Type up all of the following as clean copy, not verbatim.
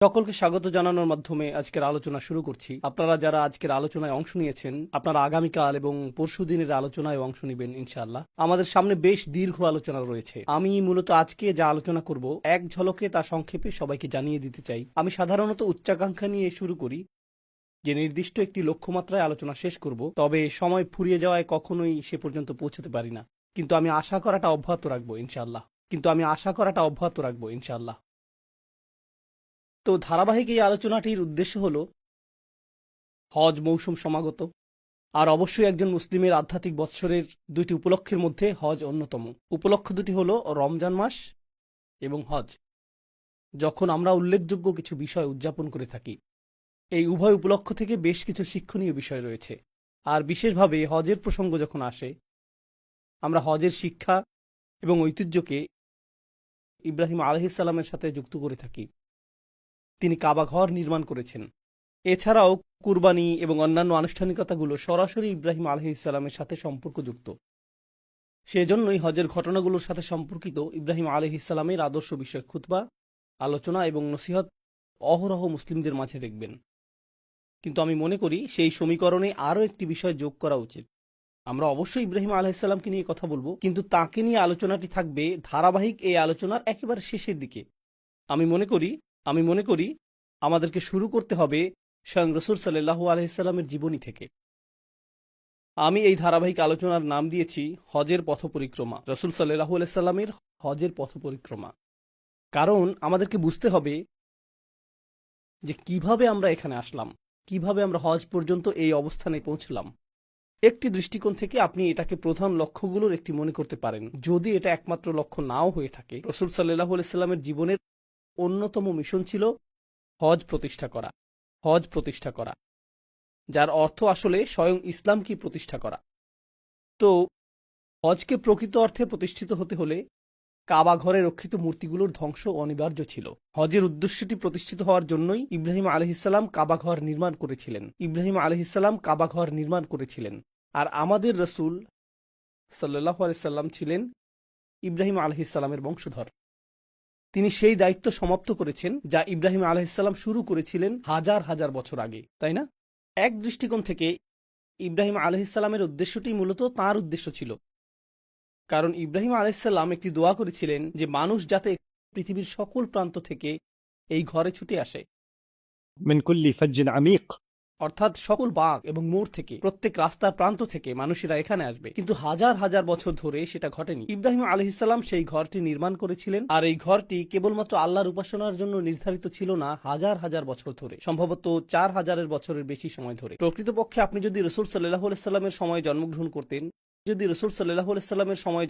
সকলকে স্বাগত জানানোর মাধ্যমে আজকের আলোচনা শুরু করছি। আপনারা যারা আজকের আলোচনায় অংশ নিয়েছেন, আপনারা আগামীকাল এবং পরশু দিনের আলোচনায় অংশ নেবেন ইনশাআল্লাহ। আমাদের সামনে বেশ দীর্ঘ আলোচনা রয়েছে। আমি মূলত আজকে যা আলোচনা করব এক ঝলকে তা সংক্ষেপে সবাইকে জানিয়ে দিতে চাই। আমি সাধারণত উচ্চাকাঙ্ক্ষা নিয়ে শুরু করি যে নির্দিষ্ট একটি লক্ষ্যমাত্রায় আলোচনা শেষ করব, তবে সময় ফুরিয়ে যাওয়ায় কখনোই সে পর্যন্ত পৌঁছতে পারি না। কিন্তু আমি আশা করাটা অব্যাহত রাখবো ইনশাআল্লাহ। তো ধারাবাহিক এই আলোচনাটির উদ্দেশ্য হল হজ মৌসুম সমাগত, আর অবশ্যই একজন মুসলিমের আধ্যাত্মিক বৎসরের দুইটি উপলক্ষের মধ্যে হজ অন্যতম। উপলক্ষ দুটি হল রমজান মাস এবং হজ। যখন আমরা উল্লেখযোগ্য কিছু বিষয় উদযাপন করে থাকি, এই উভয় উপলক্ষ থেকে বেশ কিছু শিক্ষণীয় বিষয় রয়েছে। আর বিশেষভাবে হজের প্রসঙ্গ যখন আসে, আমরা হজের শিক্ষা এবং ঐতিহ্যকে ইব্রাহিম আলাইহিসসালামের সাথে যুক্ত করে থাকি। তিনি কাবা ঘর নির্মাণ করেছেন। এছাড়াও কুরবানি এবং অন্যান্য আনুষ্ঠানিকতাগুলো সরাসরি ইব্রাহিম আলাইহিসসালামের সাথে সম্পর্কযুক্ত। সেজন্যই হজের ঘটনাগুলোর সাথে সম্পর্কিত ইব্রাহিম আলাইহিসসালামের আদর্শ বিষয়ক খুতবা, আলোচনা এবং নসিহত অহরহ মুসলিমদের মাঝে দেখবেন। কিন্তু আমি মনে করি সেই সমীকরণে আরও একটি বিষয় যোগ করা উচিত। আমরা অবশ্যই ইব্রাহিম আলাইহিসসালামকে নিয়ে কথা বলবো, কিন্তু তাকে নিয়ে আলোচনাটি থাকবে ধারাবাহিক এই আলোচনার একেবারে শেষের দিকে। আমি মনে করি আমাদেরকে শুরু করতে হবে স্বয়ং রাসূল সাল্লাল্লাহু আলাইহি সাল্লামের জীবনী থেকে। আমি এই ধারাবাহিক আলোচনার নাম দিয়েছি হজের পথ পরিক্রমা, রাসূল সাল্লাল্লাহু আলাইহি সাল্লামের হজের পথ পরিক্রমা। কারণ আমাদেরকে বুঝতে হবে যে কিভাবে আমরা এখানে আসলাম, কিভাবে আমরা হজ পর্যন্ত এই অবস্থানে পৌঁছলাম। একটি দৃষ্টিকোণ থেকে আপনি এটাকে প্রধান লক্ষ্যগুলোর একটি মনে করতে পারেন। যদি এটা একমাত্র লক্ষ্য নাও হয়ে থাকে, রাসূল সাল্লাল্লাহু আলাইহি সাল্লামের জীবনের অন্যতম মিশন ছিল হজ প্রতিষ্ঠা করা, যার অর্থ আসলে স্বয়ং ইসলামকে প্রতিষ্ঠা করা। তো হজকে প্রকৃত অর্থে প্রতিষ্ঠিত হতে হলে কাবা ঘরে রক্ষিত মূর্তিগুলোর ধ্বংস অনিবার্য ছিল। হজের উদ্দেশ্যটি প্রতিষ্ঠিত হওয়ার জন্যই ইব্রাহিম আলাইহিসসালাম কাবা ঘর নির্মাণ করেছিলেন। আর আমাদের রাসূল সাল্লাল্লাহু আলাইহি সাল্লাম ছিলেন ইব্রাহিম আলাইহিসসালামের বংশধর। তিনি সেই দায়িত্ব সমাপ্ত করেছেন যা ইব্রাহিম আলাইহিসসালাম শুরু করেছিলেন হাজার হাজার বছর আগে, তাই না? এক দৃষ্টিকোণ থেকে ইব্রাহিম আলাইহিসসালামের উদ্দেশ্যটি মূলত তাঁর উদ্দেশ্য ছিল। কারণ ইব্রাহিম আলাইহিসসালাম একটি দোয়া করেছিলেন যে মানুষ যাতে পৃথিবীর সকল প্রান্ত থেকে এই ঘরে ছুটে আসে, من كل فج عميق। অর্থাৎ সকল বাঁক এবং মোড় থেকে, প্রত্যেক রাস্তার প্রান্ত থেকে মানুষেরা এখানে আসবে। কিন্তু হাজার হাজার বছর ধরে সেটা ঘটেনি। ইব্রাহিম আলাইহিসসালাম সেই ঘরটি নির্মাণ করেছিলেন, আর এই ঘরটি কেবলমাত্র আল্লাহর উপাসনার জন্য নির্ধারিত ছিল না হাজার হাজার বছর ধরে, সম্ভবত 4000 বছরের বেশি সময় ধরে। প্রকৃতপক্ষে আপনি যদি রাসূল সাল্লাল্লাহু আলাইহি সাল্লামের সময়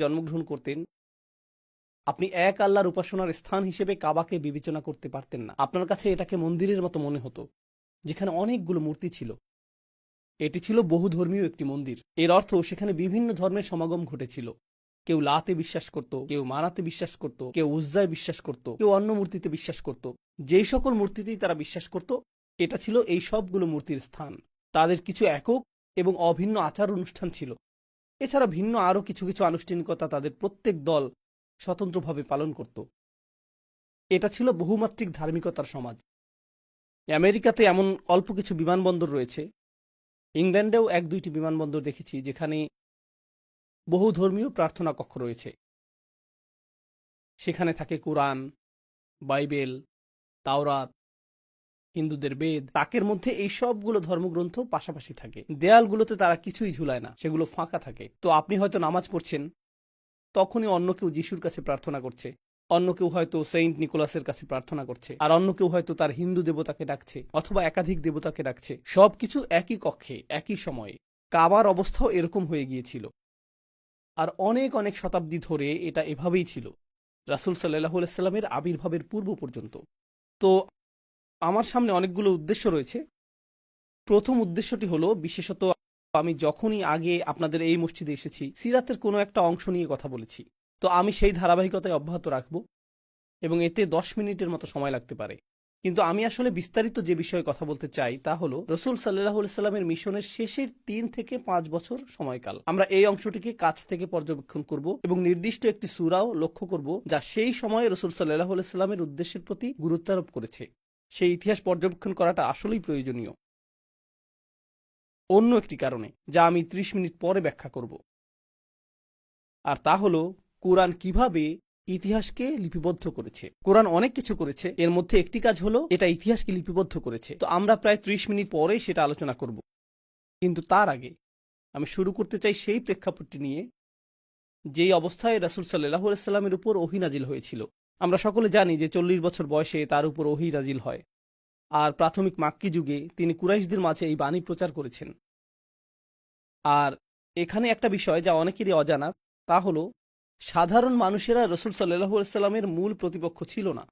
জন্মগ্রহণ করতেন, আপনি এক আল্লাহর উপাসনার স্থান হিসেবে কাবাকে বিবেচনা করতে পারতেন না। আপনার কাছে এটাকে মন্দিরের মতো মনে হতো, যেখানে অনেকগুলো মূর্তি ছিল। এটি ছিল বহুধর্মীয় একটি মন্দির। এর অর্থ সেখানে বিভিন্ন ধর্মের সমাগম ঘটেছিল। কেউ লাতে বিশ্বাস করত, কেউ মানাতে বিশ্বাস করত, কেউ উজ্জায় বিশ্বাস করত, কেউ অন্য মূর্তিতে বিশ্বাস করত। যেই সকল মূর্তিতেই তারা বিশ্বাস করত, এটা ছিল এই সবগুলো মূর্তির স্থান। তাদের কিছু একক এবং অভিন্ন আচার অনুষ্ঠান ছিল। এছাড়া ভিন্ন আরও কিছু কিছু আনুষ্ঠানিকতা তাদের প্রত্যেক দল স্বতন্ত্রভাবে পালন করত। এটা ছিল বহুমাত্রিক ধার্মিকতার সমাজ। আমেরিকাতে এমন অল্প কিছু বিমানবন্দর রয়েছে, ইংল্যান্ডেও 1-2টি বিমানবন্দর দেখেছি যেখানে বহু ধর্মীয় প্রার্থনা কক্ষ রয়েছে। সেখানে থাকে কোরআন, বাইবেল, তাওরাত, হিন্দুদের বেদ। তাকের মধ্যে এই সবগুলো ধর্মগ্রন্থ পাশাপাশি থাকে। দেয়ালগুলোতে তারা কিছুই ঝুলায় না, সেগুলো ফাঁকা থাকে। তো আপনি হয়তো নামাজ পড়ছেন, তখনই অন্য কেউ যিশুর কাছে প্রার্থনা করছে, অন্য কেউ হয়তো সেন্ট নিকোলাসের কাছে প্রার্থনা করছে, আর অন্য কেউ হয়তো তার হিন্দু দেবতাকে ডাকছে অথবা একাধিক দেবতাকে ডাকছে। সবকিছু একই কক্ষে, একই সময়ে। কাবার অবস্থাও এরকম হয়ে গিয়েছিল। আর অনেক অনেক শতাব্দী ধরে এটা এভাবেই ছিল, রাসূল সাল্লাল্লাহু আলাইহি সাল্লামের আবির্ভাবের পূর্ব পর্যন্ত। তো আমার সামনে অনেকগুলো উদ্দেশ্য রয়েছে। প্রথম উদ্দেশ্যটি হলো, বিশেষত আমি যখনই আগে আপনাদের এই মসজিদে এসেছি, সিরাতের কোনো একটা অংশ নিয়ে কথা বলেছি। তো আমি সেই ধারাবাহিকতায় অব্যাহত রাখব, এবং এতে 10 মিনিটের মতো সময় লাগতে পারে। কিন্তু আমি আসলে বিস্তারিত যে বিষয়ে কথা বলতে চাই তা হলো রাসূল সাল্লাল্লাহু আলাইহি সাল্লামের মিশনের শেষের 3 থেকে 5 বছর সময়কাল। আমরা এই অংশটিকে কাছ থেকে পর্যবেক্ষণ করব এবং নির্দিষ্ট একটি সূরাও লক্ষ্য করব যা সেই সময়ে রাসূল সাল্লাল্লাহু আলাইহি সাল্লামের উদ্দেশ্যের প্রতি গুরুত্বারোপ করেছে। সেই ইতিহাস পর্যবেক্ষণ করাটা আসলেই প্রয়োজনীয় অন্য একটি কারণে, যা আমি ৩০ মিনিট পরে ব্যাখ্যা করব। আর তা হলো কোরআন কিভাবে ইতিহাসকে লিপিবদ্ধ করেছে। কোরআন অনেক কিছু করেছে, এর মধ্যে একটি কাজ হলো এটা ইতিহাসকে লিপিবদ্ধ করেছে। তো আমরা প্রায় ৩০ মিনিট পরে সেটা আলোচনা করব। কিন্তু তার আগে আমি শুরু করতে চাই সেই প্রেক্ষাপটটি নিয়ে যেই অবস্থায় রাসূল সাল্লাল্লাহু আলাইহি সাল্লামের উপর ওহী নাজিল হয়েছিল। আমরা সকলে জানি যে ৪০ বছর বয়সে তার উপর ওহী নাজিল হয়, আর প্রাথমিক মাক্কি যুগে তিনি কুরাইশদের মাঝে এই বাণী প্রচার করেছেন। আর এখানে একটা বিষয় যা অনেকেরই অজানা, তা হলো সাধারণ মানুষেরা রাসূল সাল্লাল্লাহু আলাইহি সাল্লামের মূল প্রতিপক্ষ ছিল না।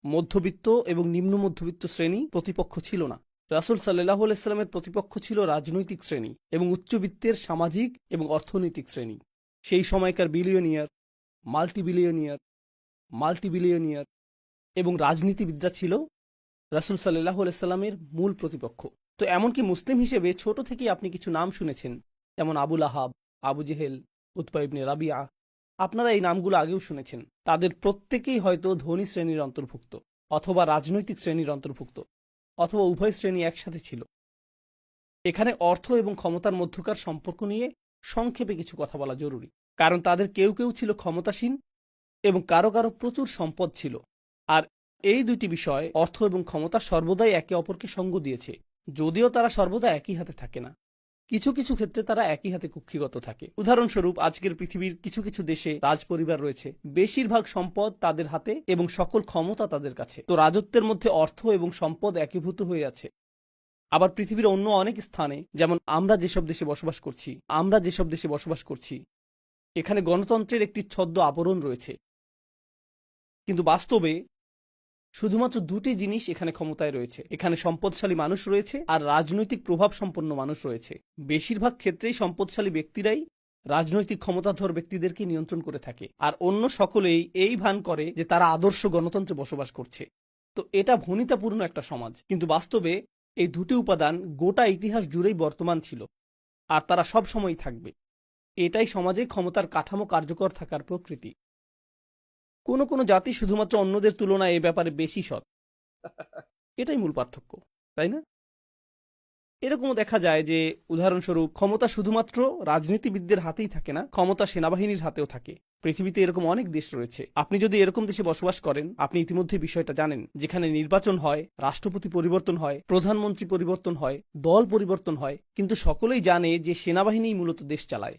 মধ্যবিত্ত এবং নিম্ন মধ্যবিত্ত শ্রেণী প্রতিপক্ষ ছিল না। রাসূল সাল্লাল্লাহু আলাইহি সাল্লামের প্রতিপক্ষ ছিল রাজনৈতিক শ্রেণী এবং উচ্চবিত্তের সামাজিক এবং অর্থনৈতিক শ্রেণী। সেই সময়কার বিলিয়নিয়ার, মাল্টিবিলিয়নিয়ার এবং রাজনীতিবিদরা ছিল রাসূল সাল্লাল্লাহু আলাইহি সাল্লামের মূল প্রতিপক্ষ। তো এমনকি মুসলিম হিসেবে ছোট থেকেই আপনি কিছু নাম শুনেছেন, যেমন আবু লাহাব, আবু জেহেল, উতবা ইবনে রাবিয়া। আপনারা এই নামগুলো আগেও শুনেছেন। তাদের প্রত্যেকেই হয়তো ধনী শ্রেণীর অন্তর্ভুক্ত, অথবা রাজনৈতিক শ্রেণীর অন্তর্ভুক্ত, অথবা উভয় শ্রেণী একসাথে ছিল। এখানে অর্থ এবং ক্ষমতার মধ্যকার সম্পর্ক নিয়ে সংক্ষেপে কিছু কথা বলা জরুরি, কারণ তাদের কেউ কেউ ছিল ক্ষমতাসীন এবং কারো কারো প্রচুর সম্পদ ছিল। আর এই দুটি বিষয়, অর্থ এবং ক্ষমতা, সর্বদাই একে অপরকে সঙ্গ দিয়েছে, যদিও তারা সর্বদা একই হাতে থাকে না। কিছু কিছু ক্ষেত্রে তারা একই হাতে কক্ষিগত থাকে। উদাহরণস্বরূপ, আজকের পৃথিবীর কিছু কিছু দেশে রাজপরিবার রয়েছে, বেশিরভাগ সম্পদ তাদের হাতে এবং সকল ক্ষমতা তাদের কাছে। তো রাজত্বের মধ্যে অর্থ এবং সম্পদ একীভূত হয়ে আছে। আবার পৃথিবীর অন্য অনেক স্থানে, যেমন আমরা যেসব দেশে বসবাস করছি, এখানে গণতন্ত্রের একটি ছদ্ম আবরণ রয়েছে, কিন্তু বাস্তবে শুধুমাত্র দুটি জিনিস এখানে ক্ষমতায় রয়েছে। এখানে সম্পদশালী মানুষ রয়েছে আর রাজনৈতিক প্রভাব সম্পন্ন মানুষ রয়েছে। বেশিরভাগ ক্ষেত্রেই সম্পদশালী ব্যক্তিরাই রাজনৈতিক ক্ষমতাধর ব্যক্তিদেরকে নিয়ন্ত্রণ করে থাকে, আর অন্য সকলেই এই ভান করে যে তারা আদর্শ গণতন্ত্রে বসবাস করছে। তো এটা ভনিতাপূর্ণ একটা সমাজ, কিন্তু বাস্তবে এই দুটি উপাদান গোটা ইতিহাস জুড়েই বর্তমান ছিল, আর তারা সব সময়ই থাকবে। এটাই সমাজে ক্ষমতার কাঠামো কার্যকর থাকার প্রকৃতি। কোনো কোনো জাতি শুধুমাত্র অন্যদের তুলনায় এ ব্যাপারে বেশি সৎ, এটাই মূল পার্থক্য, তাই না? এরকমও দেখা যায় যে, উদাহরণস্বরূপ, ক্ষমতা শুধুমাত্র রাজনীতিবিদদের হাতেই থাকে না, ক্ষমতা সেনাবাহিনীর হাতেও থাকে। পৃথিবীতে এরকম অনেক দেশ রয়েছে। আপনি যদি এরকম দেশে বসবাস করেন, আপনি ইতিমধ্যে বিষয়টা জানেন, যেখানে নির্বাচন হয়, রাষ্ট্রপতি পরিবর্তন হয়, প্রধানমন্ত্রী পরিবর্তন হয়, দল পরিবর্তন হয়, কিন্তু সকলেই জানে যে সেনাবাহিনীই মূলত দেশ চালায়।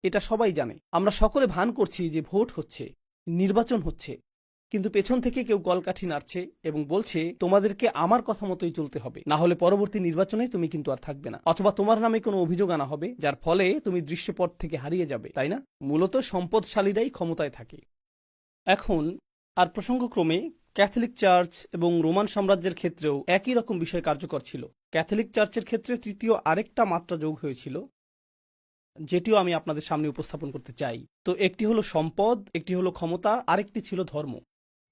এটা সবাই জানে। আমরা সকলে ভান করছি যে ভোট হচ্ছে, নির্বাচন হচ্ছে, কিন্তু পেছন থেকে কেউ কলকাঠি নাড়ছে এবং বলছে তোমাদেরকে আমার কথা মতোই চলতে হবে, না হলে পরবর্তী নির্বাচনে তুমি কিন্তু আর থাকবে না, অথবা তোমার নামে কোনো অভিযোগ আনা হবে যার ফলে তুমি দৃশ্যপট থেকে হারিয়ে যাবে, তাই না? মূলত সম্পদশালীরাই ক্ষমতায় থাকে। এখন আর প্রসঙ্গক্রমে ক্যাথলিক চার্চ এবং রোমান সাম্রাজ্যের ক্ষেত্রেও একই রকম বিষয় কার্যকর ছিল। ক্যাথলিক চার্চের ক্ষেত্রে তৃতীয় আরেকটা মাত্রা যোগ হয়েছিল, যেটিও আমি আপনাদের সামনে উপস্থাপন করতে চাই। তো একটি হলো সম্পদ, একটি হলো ক্ষমতা, আরেকটি ছিল ধর্ম।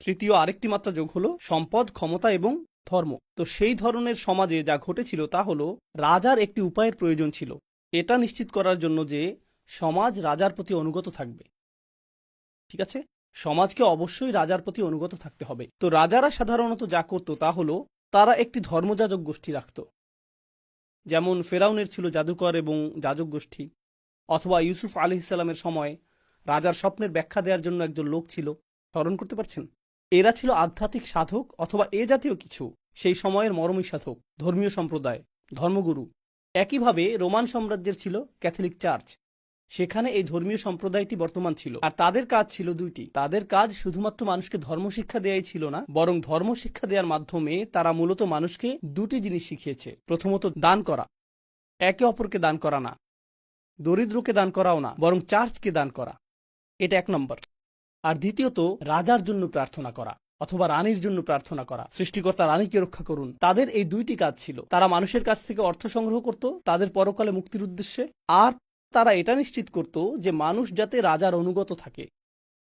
তৃতীয় আরেকটি মাত্রা যোগ হলো সম্পদ, ক্ষমতা এবং ধর্ম। তো সেই ধরনের সমাজে যা ঘটেছিল তা হলো রাজার একটি উপায়ের প্রয়োজন ছিল, এটা নিশ্চিত করার জন্য যে সমাজ রাজার প্রতি অনুগত থাকবে। ঠিক আছে, সমাজকে অবশ্যই রাজার প্রতি অনুগত থাকতে হবে। তো রাজারা সাধারণত যা করত তা হলো তারা একটি ধর্মযাজক গোষ্ঠী রাখত। যেমন ফেরাউনের ছিল জাদুকর এবং যাজক গোষ্ঠী, অথবা ইউসুফ আলাইহিস সালামের সময় রাজার স্বপ্নের ব্যাখ্যা দেওয়ার জন্য একজন লোক ছিল। স্মরণ করতে পারছেন? এরা ছিল আধ্যাত্মিক সাধক অথবা এ জাতীয় কিছু, সেই সময়ের মরমী সাধক, ধর্মীয় সম্প্রদায়, ধর্মগুরু। একইভাবে রোমান সাম্রাজ্যের ছিল ক্যাথলিক চার্চ, সেখানে এই ধর্মীয় সম্প্রদায়টি বর্তমান ছিল। আর তাদের কাজ ছিল দুইটি। তাদের কাজ শুধুমাত্র মানুষকে ধর্মশিক্ষা দেয়াই ছিল না, বরং ধর্মশিক্ষা দেওয়ার মাধ্যমে তারা মূলত মানুষকে দুটি জিনিস শিখিয়েছে। প্রথমত দান করা, একে অপরকে দান করা না, দরিদ্রকে দান করাও না, বরং চার্চকে দান করা, এটা এক নম্বর। আর দ্বিতীয়ত রাজার জন্য প্রার্থনা করা অথবা রানীর জন্য প্রার্থনা করা, সৃষ্টিকর্তা রানীকে রক্ষা করুন। তাদের এই দুইটি কাজ ছিল। তারা মানুষের কাছ থেকে অর্থ সংগ্রহ করত তাদের পরকালে মুক্তির উদ্দেশ্যে, আর তারা এটা নিশ্চিত করত যে মানুষ যাতে রাজার অনুগত থাকে,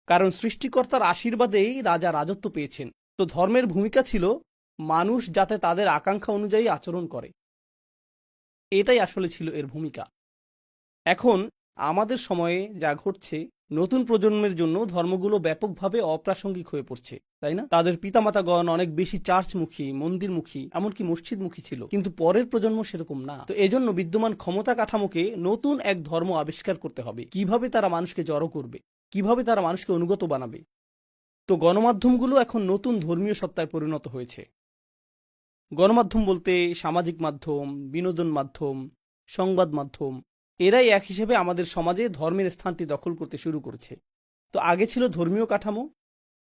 কারণ সৃষ্টিকর্তার আশীর্বাদেই রাজা রাজত্ব পেয়েছেন। তো ধর্মের ভূমিকা ছিল মানুষ যাতে তাদের আকাঙ্ক্ষা অনুযায়ী আচরণ করে, এটাই আসলে ছিল এর ভূমিকা। এখন আমাদের সময়ে যা ঘটছে, নতুন প্রজন্মের জন্য ধর্মগুলো ব্যাপকভাবে অপ্রাসঙ্গিক হয়ে পড়ছে, তাই না? তাদের পিতামাতাগণ অনেক বেশি চার্চমুখী, মন্দিরমুখী, এমনকি মসজিদমুখী ছিল, কিন্তু পরের প্রজন্ম সেরকম না। তো এজন্য বিদ্যমান ক্ষমতা কাঠামোকে নতুন এক ধর্ম আবিষ্কার করতে হবে। কিভাবে তারা মানুষকে জড়ো করবে, কিভাবে তারা মানুষকে অনুগত বানাবে। তো গণমাধ্যমগুলো এখন নতুন ধর্মীয় সত্তায় পরিণত হয়েছে। গণমাধ্যম বলতে সামাজিক মাধ্যম, বিনোদন মাধ্যম, সংবাদ মাধ্যম, এরাই এক হিসেবে আমাদের সমাজে ধর্মের স্থানটি দখল করতে শুরু করেছে। তো আগে ছিল ধর্মীয় কাঠামো,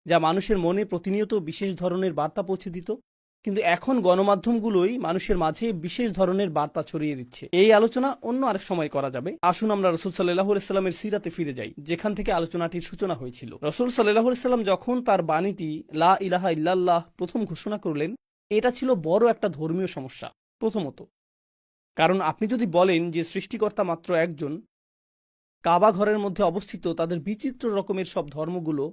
যা মানুষের মনে প্রতিনিয়ত বিশেষ ধরনের বার্তা পৌঁছে দিত, কিন্তু এখন গণমাধ্যমগুলোই মানুষের মাঝে বিশেষ ধরনের বার্তা ছড়িয়ে দিচ্ছে। এই আলোচনা অন্য আরেক সময় করা যাবে। আসুন আমরা রসুল সাল্লাল্লাহু আলাইহি সাল্লামের সিরাতে ফিরে যাই, যেখান থেকে আলোচনাটির সূচনা হয়েছিল। রসুল সাল্লাল্লাহু আলাইহি সাল্লাম যখন তার বাণীটি লা ইলাহা ইল্লাল্লাহ প্রথম ঘোষণা করলেন, এটা ছিল বড় একটা ধর্মীয় সমস্যা। প্রথমত, কারণ আপনি যদি বলেন যে সৃষ্টিকর্তা মাত্র একজন, কাবা ঘরের মধ্যে অবস্থিত তাদের বিচিত্র রকমের সব ধর্মগুলো,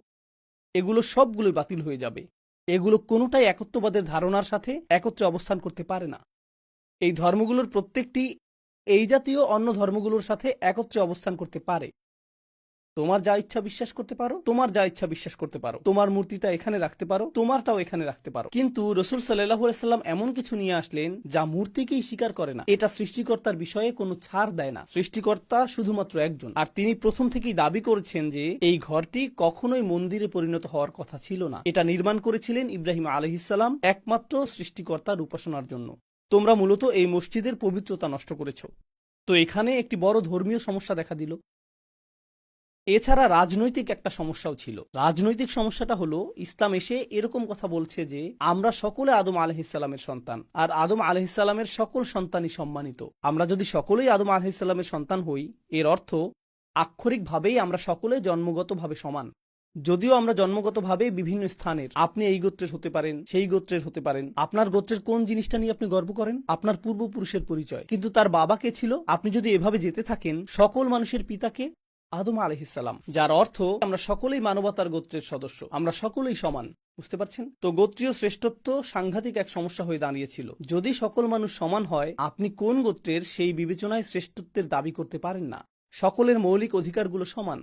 এগুলো সবগুলোই বাতিল হয়ে যাবে। এগুলো কোনোটাই একত্ববাদের ধারণার সাথে একত্রে অবস্থান করতে পারে না। এই ধর্মগুলোর প্রত্যেকটি এই জাতীয় অন্য ধর্মগুলোর সাথে একত্রে অবস্থান করতে পারে। তোমার যা ইচ্ছা বিশ্বাস করতে পারো, তোমার যা ইচ্ছা বিশ্বাস করতে পারো, তোমার মূর্তিটা এখানে রাখতে পারো, তোমারটাও এখানে রাখতে পারো। কিন্তু রসুল সাল্লাল্লাহু আলাইহি সাল্লাম এমন কিছু নিয়ে আসলেন যা মূর্তিকেই স্বীকার করে না। এটা সৃষ্টিকর্তার বিষয়ে কোনো ছাড় দেয় না। সৃষ্টিকর্তা শুধুমাত্র একজন, আর তিনি প্রথম থেকেই দাবি করেছেন যে এই ঘরটি কখনোই মন্দিরে পরিণত হওয়ার কথা ছিল না। এটা নির্মাণ করেছিলেন ইব্রাহিম আলাইহিস সালাম একমাত্র সৃষ্টিকর্তার উপাসনার জন্য। তোমরা মূলত এই মসজিদের পবিত্রতা নষ্ট করেছ। তো এখানে একটি বড় ধর্মীয় সমস্যা দেখা দিল। এছাড়া রাজনৈতিক একটা সমস্যাও ছিল। রাজনৈতিক সমস্যাটা হলো, ইসলাম এসে এরকম কথা বলছে যে আমরা সকলে আদম আলাইহিসসালামের সন্তান, আর আদম আলাইহিসসালামের সকল সন্তানই সম্মানিত। আমরা যদি সকলেই আদম আলাইহিসসালামের সন্তান হই, এর অর্থ আক্ষরিকভাবেই আমরা সকলে জন্মগতভাবে সমান। যদিও আমরা জন্মগতভাবে বিভিন্ন স্থানের, আপনি এই গোত্রের হতে পারেন, সেই গোত্রের হতে পারেন, আপনার গোত্রের কোন জিনিসটা নিয়ে আপনি গর্ব করেন, আপনার পূর্বপুরুষের পরিচয়, কিন্তু তার বাবা কে ছিল? আপনি যদি এভাবে যেতে থাকেন, সকল মানুষের পিতাকে আদম আলাইহিসসালাম, যার অর্থ আমরা সকলেই মানবতার গোত্রের সদস্য, আমরা সকলেই সমান। বুঝতে পারছেন? তো গোত্রীয় শ্রেষ্ঠত্ব সাংঘাতিক এক সমস্যা হয়ে দাঁড়িয়েছিল। যদি সকল মানুষ সমান হয়, আপনি কোন গোত্রের সেই বিবেচনায় শ্রেষ্ঠত্বের দাবি করতে পারেন না। সকলের মৌলিক অধিকারগুলো সমান।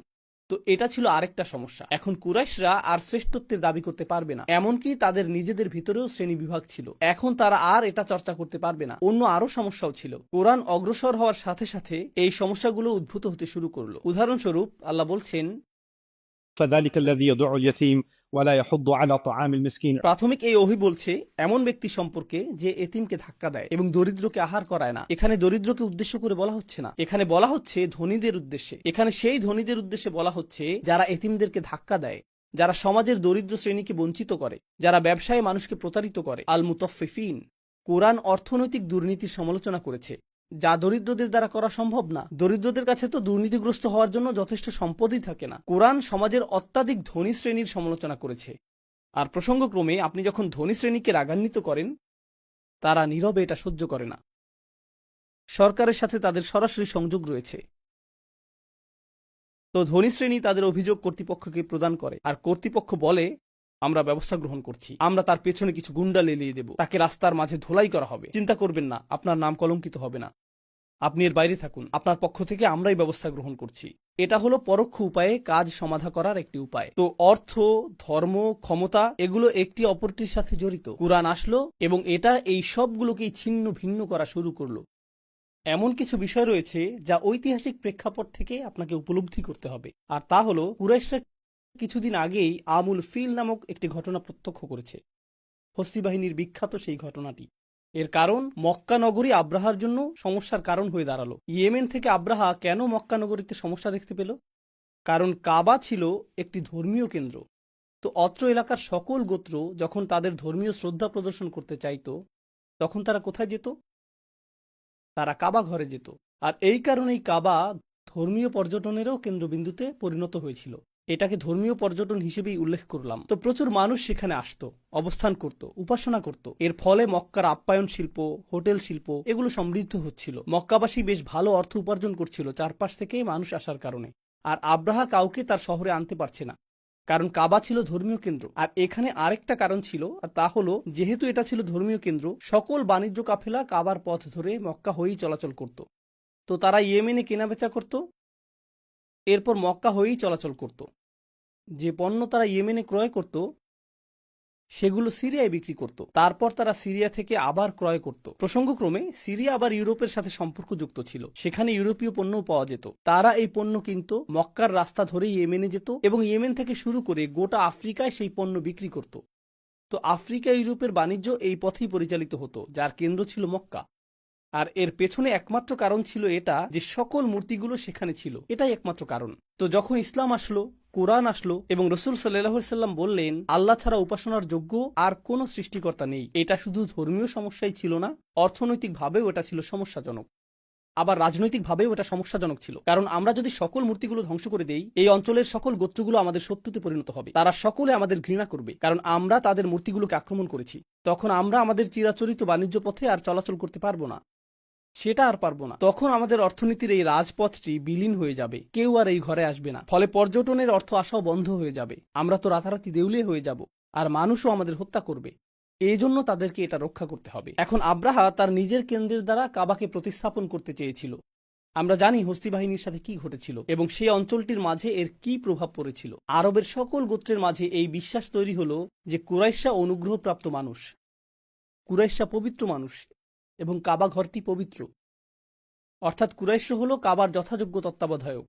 তো এটা ছিল আরেকটা সমস্যা। এখন কুরাইশরা আর শ্রেষ্ঠত্বের দাবি করতে পারবে না, এমনকি তাদের নিজেদের ভিতরেও শ্রেণী বিভাগ ছিল। এখন তারা আর এটা চর্চা করতে পারবে না। অন্য আরো সমস্যাও ছিল। কোরআন অগ্রসর হওয়ার সাথে সাথে এই সমস্যাগুলো উদ্ভূত হতে শুরু করলো। উদাহরণস্বরূপ আল্লাহ বলছেন, فذلك الذي يدع اليتيم ولا يحض على طعام المسكين। প্রাথমিক এই ওহী বলছে এমন ব্যক্তি সম্পর্কে যে এতিমকে ধাক্কা দেয় এবং দরিদ্রকে আহার করায় না। এখানে দরিদ্রকে উদ্দেশ্য করে বলা হচ্ছে না, এখানে বলা হচ্ছে ধনীদের উদ্দেশ্যে। এখানে সেই ধনীদের উদ্দেশ্যে বলা হচ্ছে যারা এতিমদেরকে ধাক্কা দেয়, যারা সমাজের দরিদ্র শ্রেণীকে বঞ্চিত করে, যারা ব্যবসায়ে মানুষকে প্রতারিত করে। আল মুতাফফিফিন। কোরআন অর্থনৈতিক দুর্নীতির সমালোচনা করেছে, যা দরিদ্রদের দ্বারা করা সম্ভব না। দরিদ্রদের কাছে তো দুর্নীতিগ্রস্ত হওয়ার জন্য যথেষ্ট সম্পদই থাকে না। কোরআন সমাজের অত্যাধিক ধনী শ্রেণীর সমালোচনা করেছে। আর প্রসঙ্গক্রমে আপনি যখন ধনী শ্রেণীকে রাগান্বিত করেন, তারা নীরবে এটা সহ্য করে না। সরকারের সাথে তাদের সরাসরি সংযোগ রয়েছে। তো ধনী শ্রেণী তাদের অভিযোগ কর্তৃপক্ষকে প্রদান করে, আর কর্তৃপক্ষ বলে আমরা ব্যবস্থা গ্রহণ করছি, আমরা তার পেছনে কিছু গুন্ডা লেলিয়ে দেব, তাকে রাস্তার মাঝে ধোলাই করা হবে, চিন্তা করবেন না, আপনার নাম কলঙ্কিত হবে না, আপনি এর বাইরে থাকুন, আপনার পক্ষ থেকে আমরাই ব্যবস্থা গ্রহণ করছি। এটা হলো পরোক্ষ উপায়ে কাজ সমাধা করার একটি উপায়। তো অর্থ, ধর্ম, ক্ষমতা এগুলো একটি অপরটির সাথে জড়িত। কুরআন আসলো এবং এটা এই সবগুলোকেই ছিন্ন ভিন্ন করা শুরু করলো। এমন কিছু বিষয় রয়েছে যা ঐতিহাসিক প্রেক্ষাপট থেকে আপনাকে উপলব্ধি করতে হবে, আর তা হলো কুরাইশরা কিছুদিন আগেই আমুল ফিল নামক একটি ঘটনা প্রত্যক্ষ করেছে। হস্তি বাহিনীর বিখ্যাত সেই ঘটনাটি। এর কারণ মক্কা নগরী আব্রাহার জন্য সমস্যার কারণ হয়ে দাঁড়ালো। ইয়েমেন থেকে আব্রাহা কেন মক্কা নগরীতে সমস্যা দেখতে পেল? কারণ কাবা ছিল একটি ধর্মীয় কেন্দ্র। তো অত্র এলাকার সকল গোত্র যখন তাদের ধর্মীয় শ্রদ্ধা প্রদর্শন করতে চাইত, তখন তারা কোথায় যেত? তারা কাবা ঘরে যেত। আর এই কারণেই কাবা ধর্মীয় পর্যটনেরও কেন্দ্রবিন্দুতে পরিণত হয়েছিল। এটাকে ধর্মীয় পর্যটন হিসেবেই উল্লেখ করলাম। তো প্রচুর মানুষ সেখানে আসতো, অবস্থান করত, উপাসনা করত। এর ফলে মক্কার আপ্যায়ন শিল্প, হোটেল শিল্প এগুলো সমৃদ্ধ হচ্ছিল। মক্কাবাসী বেশ ভালো অর্থ উপার্জন করছিল চারপাশ থেকে মানুষ আসার কারণে। আর আব্রাহা কাউকে তার শহরে আনতে পারছে না, কারণ কাবা ছিল ধর্মীয় কেন্দ্র। আর এখানে আরেকটা কারণ ছিল, আর তা হলো যেহেতু এটা ছিল ধর্মীয় কেন্দ্র, সকল বাণিজ্য কাফেলা কাবার পথ ধরে মক্কা হয়েই চলাচল করত। তো তারা ইয়েমেনে কেনাবেচা করত, এরপর মক্কা হয়েই চলাচল করত। যে পণ্য তারা ইয়েমেনে ক্রয় করত সেগুলো সিরিয়ায় বিক্রি করত। তারপর তারা সিরিয়া থেকে আবার ক্রয় করত। প্রসঙ্গক্রমে সিরিয়া আবার ইউরোপের সাথে সম্পর্কযুক্ত ছিল, সেখানে ইউরোপীয় পণ্যও পাওয়া যেত। তারা এই পণ্য কিনত, মক্কার রাস্তা ধরে ইয়েমেনে যেত এবং ইয়েমেন থেকে শুরু করে গোটা আফ্রিকায় সেই পণ্য বিক্রি করত। তো আফ্রিকা ইউরোপের বাণিজ্য এই পথেই পরিচালিত হতো, যার কেন্দ্র ছিল মক্কা। আর এর পেছনে একমাত্র কারণ ছিল এটা যে সকল মূর্তিগুলো সেখানে ছিল, এটাই একমাত্র কারণ। তো যখন ইসলাম আসলো, কোরআন আসলো এবং রসুল সাল্লাল্লাহু আলাইহি সাল্লাম বললেন আল্লাহ ছাড়া উপাসনার যোগ্য আর কোনো সৃষ্টিকর্তা নেই, এটা শুধু ধর্মীয় সমস্যাই ছিল না, অর্থনৈতিকভাবেও এটা ছিল সমস্যাজনক। আবার রাজনৈতিকভাবেও এটা সমস্যাজনক ছিল, কারণ আমরা যদি সকল মূর্তিগুলো ধ্বংস করে দেই, এই অঞ্চলের সকল গোত্রগুলো আমাদের শত্রুতে পরিণত হবে। তারা সকলে আমাদের ঘৃণা করবে, কারণ আমরা তাদের মূর্তিগুলোকে আক্রমণ করেছি। তখন আমরা আমাদের চিরাচরিত বাণিজ্য পথে আর চলাচল করতে পারবো না, সেটা আর পারবো না। তখন আমাদের অর্থনীতির এই রাজপথটি বিলীন হয়ে যাবে, কেউ আর এই ঘরে আসবে না। ফলে পর্যটনের অর্থ আসাও বন্ধ হয়ে যাবে, আমরা তো রাতারাতি দেউলিয়া হয়ে যাব, আর মানুষও আমাদের হত্যা করবে। এই জন্য তাদেরকে এটা রক্ষা করতে হবে। এখন আব্রাহা তার নিজের কেন্দ্রের দ্বারা কাবাকে প্রতিস্থাপন করতে চেয়েছিল। আমরা জানি হস্তি বাহিনীর সাথে কি ঘটেছিল এবং সেই অঞ্চলটির মাঝে এর কি প্রভাব পড়েছিল। আরবের সকল গোত্রের মাঝে এই বিশ্বাস তৈরি হলো যে কুরাইশা অনুগ্রহপ্রাপ্ত মানুষ, কুরাইশা পবিত্র মানুষ এবং কাবা ঘরটি পবিত্র। অর্থাৎ কুরাইশরা হলো কাবার যথাযোগ্য তত্ত্বাবধায়ক,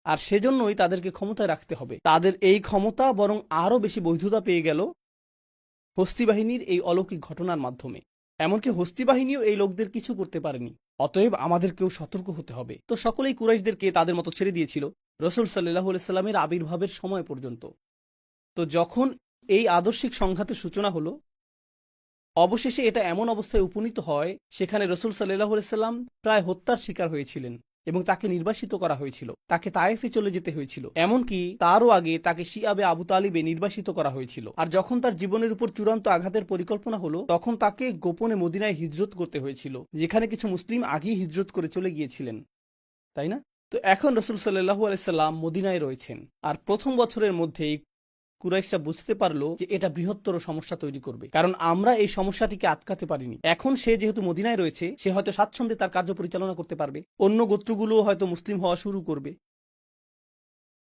আর সেজন্যই তাদেরকে ক্ষমতায় রাখতে হবে। তাদের এই ক্ষমতা বরং আরও বেশি বৈধতা পেয়ে গেল হস্তি বাহিনীর এই অলৌকিক ঘটনার মাধ্যমে। এমনকি হস্তি বাহিনীও এই লোকদের কিছু করতে পারেনি। অতএব আমাদেরকেও সতর্ক হতে হবে। তো সকলেই কুরাইশদেরকে তাদের মতো ছেড়ে দিয়েছিল রসুল সাল্লাল্লাহু আলাইহি সাল্লামের আবির্ভাবের সময় পর্যন্ত। তো যখন এই আদর্শিক সংঘাতের সূচনা হলো, অবশেষে এটা এমন অবস্থায় উপনীত হয় সেখানে রসুল সাল্লাল্লাহু আলাইহি সাল্লাম প্রায় হত্যার শিকার হয়েছিলেন এবং তাকে নির্বাসিত করা হয়েছিল, তাকে তায়েফে চলে যেতে হয়েছিল। এমনকি তারও আগে তাকে শিয়াবে আবু তালিবে নির্বাসিত করা হয়েছিল। আর যখন তার জীবনের উপর চূড়ান্ত আঘাতের পরিকল্পনা হলো, তখন তাকে গোপনে মদিনায় হিজরত করতে হয়েছিল, যেখানে কিছু মুসলিম আগেই হিজরত করে চলে গিয়েছিলেন, তাই না? তো এখন রসুল সাল্লাল্লাহু আলাইহি সাল্লাম মদিনায় রয়েছেন, আর প্রথম বছরের মধ্যেই কুরাইশরা বুঝতে পারলো যে এটা বৃহত্তর সমস্যা তৈরি করবে, কারণ আমরা এই সমস্যাটিকে আটকাতে পারিনি। এখন সে যেহেতু মদিনায় রয়েছে, সে হয়তো স্বাচ্ছন্দ্যে তার কার্য পরিচালনা করতে পারবে, অন্য গোত্রগুলো হয়তো মুসলিম হওয়া শুরু করবে।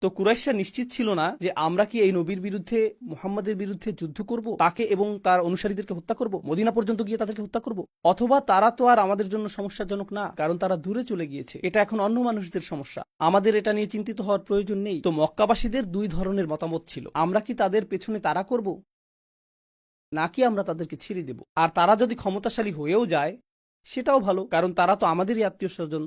তো কুরাইশরা নিশ্চিত ছিল না যে আমরা কি এই নবীর বিরুদ্ধে, মুহাম্মাদের বিরুদ্ধে যুদ্ধ করব, তাকে এবং তার অনুসারীদেরকে হত্যা করব, মদিনা পর্যন্ত গিয়ে তাদেরকে হত্যা করব, অথবা তারা তো আর আমাদের জন্য সমস্যাজনক না, কারণ তারা দূরে চলে গিয়েছে, এটা এখন অন্য মানুষদের সমস্যা, আমাদের এটা নিয়ে চিন্তিত হওয়ার প্রয়োজন নেই। তো মক্কাবাসীদের দুই ধরনের মতামত ছিল, আমরা কি তাদের পেছনে তাড়া করব, নাকি আমরা তাদেরকে ছেড়ে দেব। আর তারা যদি ক্ষমতাশালী হয়েও যায় সেটাও ভালো, কারণ তারা তো আমাদেরই আত্মীয় স্বজন,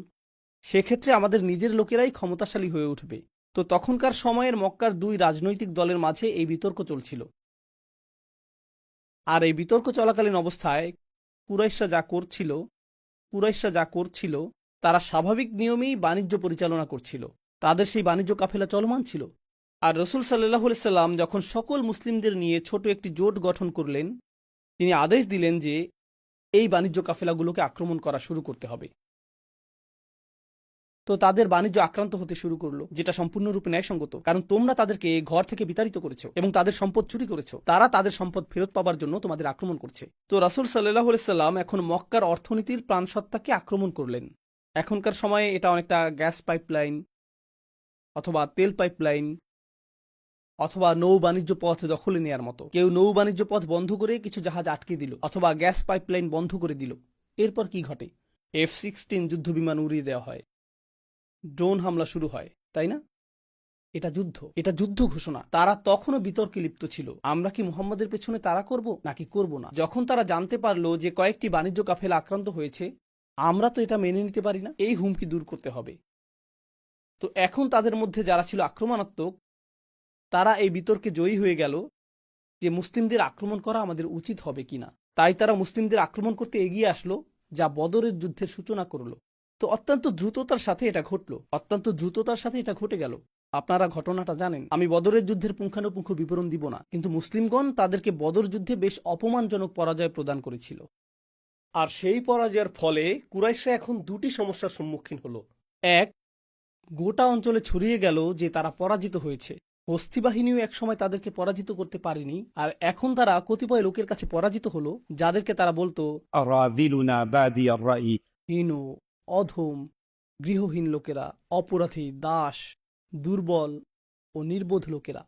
সেক্ষেত্রে আমাদের নিজের লোকেরাই ক্ষমতাশালী হয়ে উঠবে। তো তখনকার সময়ের মক্কার দুই রাজনৈতিক দলের মাঝে এই বিতর্ক চলছিল। আর এই বিতর্ক চলাকালীন অবস্থায় কুরাইশরা যা করছিল তারা স্বাভাবিক নিয়মেই বাণিজ্য পরিচালনা করছিল, তাদের সেই বাণিজ্য কাফেলা চলমান ছিল। আর রসুল সাল্লাল্লাহু আলাইহি সাল্লাম যখন সকল মুসলিমদের নিয়ে ছোট একটি জোট গঠন করলেন, তিনি আদেশ দিলেন যে এই বাণিজ্য কাফেলাগুলোকে আক্রমণ করা শুরু করতে হবে। তো তাদের বাণিজ্য আক্রান্ত হতে শুরু করলো, যেটা সম্পূর্ণরূপে ন্যায়সঙ্গত, কারণ তোমরা তাদেরকে ঘর থেকে বিতাড়িত করেছো এবং তাদের সম্পদ চুরি করেছো, তারা তাদের সম্পদ ফেরত পাবার জন্য তোমাদের আক্রমণ করছে। তো রাসূল সাল্লাল্লাহু আলাইহি সাল্লাম এখন মক্কার অর্থনীতির প্রাণসত্তাকে আক্রমণ করলেন। এখনকার সময়ে এটা অনেকটা গ্যাস পাইপলাইন অথবা তেল পাইপলাইন অথবা নৌ বাণিজ্য পথ দখলে নেয়ার মতো। কেউ নৌ বাণিজ্য পথ বন্ধ করে কিছু জাহাজ আটকে দিল অথবা গ্যাস পাইপলাইন বন্ধ করে দিল, এরপর কি ঘটে? F-16 যুদ্ধ বিমান উড়িয়ে দেওয়া হয়, ড্রোন হামলা শুরু হয়, তাই না? এটা যুদ্ধ ঘোষণা। তারা তখনও বিতর্কে লিপ্ত ছিল, আমরা কি মুহাম্মাদের পেছনে তাড়া করব নাকি করব না। যখন তারা জানতে পারলো যে কয়েকটি বাণিজ্য কাফেলা আক্রান্ত হয়েছে, আমরা তো এটা মেনে নিতে পারি না, এই হুমকি দূর করতে হবে। তো এখন তাদের মধ্যে যারা ছিল আক্রমণাত্মক, তারা এই বিতর্কে জয়ী হয়ে গেল যে মুসলিমদের আক্রমণ করা আমাদের উচিত হবে কিনা। তাই তারা মুসলিমদের আক্রমণ করতে এগিয়ে আসলো, যা বদরের যুদ্ধের সূচনা করলো। তো অত্যন্ত দ্রুততার সাথে এটা ঘটে গেল। আপনারা ঘটনাটা জানেন, আমি বদরের যুদ্ধের পুঙ্খানুপুঙ্খ বিবরণ দিব না, কিন্তু মুসলিমগণ তাদেরকে বদর যুদ্ধে বেশ অপমানজনক পরাজয় প্রদান করেছিল। আর সেই পরাজয়ের ফলে কুরাইশরা এখন দুটি সমস্যার সম্মুখীন হলো। এক, গোটা অঞ্চলে ছড়িয়ে গেল যে তারা পরাজিত হয়েছে, হস্তি বাহিনীও একসময় তাদেরকে পরাজিত করতে পারেনি, আর এখন তারা কতিপয় লোকের কাছে পরাজিত হলো যাদেরকে তারা বলতো أراذلنا بادي الرأي। হীন, অধম, গৃহহীন লোকেরা, অপরাধী, দাস, দুর্বল ও নির্বোধ লোকেরা,